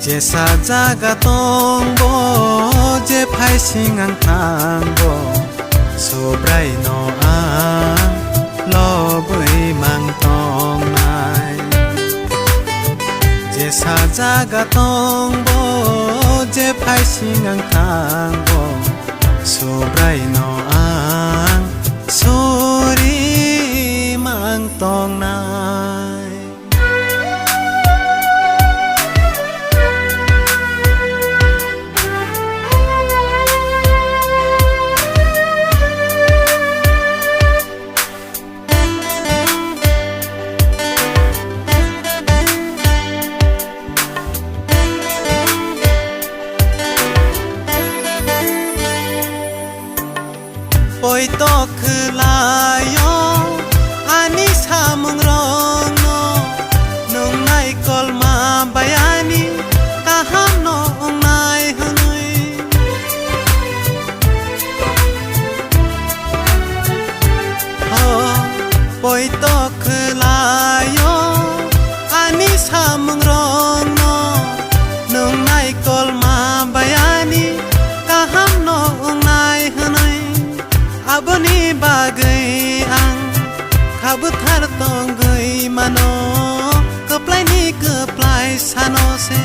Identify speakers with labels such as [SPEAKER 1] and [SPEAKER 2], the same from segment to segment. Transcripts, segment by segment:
[SPEAKER 1] Jesa jaga tongbo je phai singang thangbo sobrai no ang lo bui mang tong nai Jesa jaga tongbo je phai singang thangbo sobrai no ang sori mang tong nai Oi to khulayo ani samung rong no nung nai kol ma bayani kaham no nai hunui ho oi to khulayo ani samung rong no nung nai kol ma bayani kaham no nai hunui Aboni bagai ang kabutar tonggai mano keplai ni keplai sano se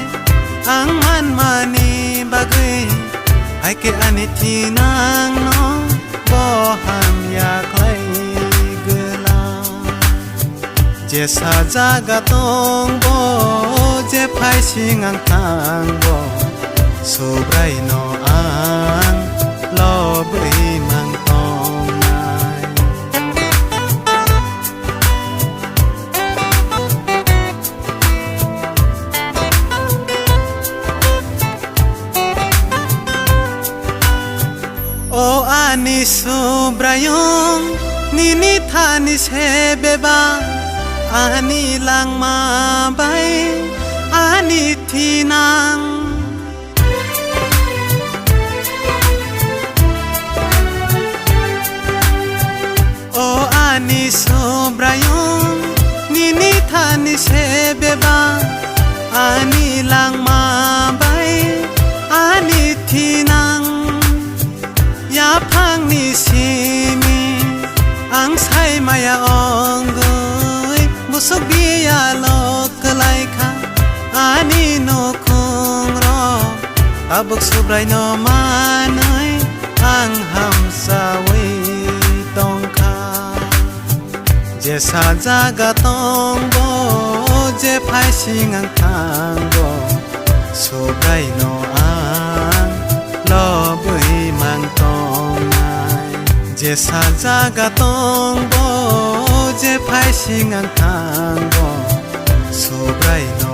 [SPEAKER 1] ang man mani bagai ai ke ani tinang no boham ya klai gela jesa jaga tongbo je phai singang tangbo sobrai no ang lo bui mang O ani sobrayong nini thani se beba ani lang mabay ani tinang O ani sobrayong nini thani se beba ani lang mabay ani tinang Ya phang ni simi ang sai maya ongoi musuk biya lok lai kha ani no khong ro abuk subrai no manai ang ham sawi tong kha jesa jaga tongbo je phai singang thangbo subrai no ang lo bui mang tong nai jesa jaga tongbo je phai singang thangbo sobrai no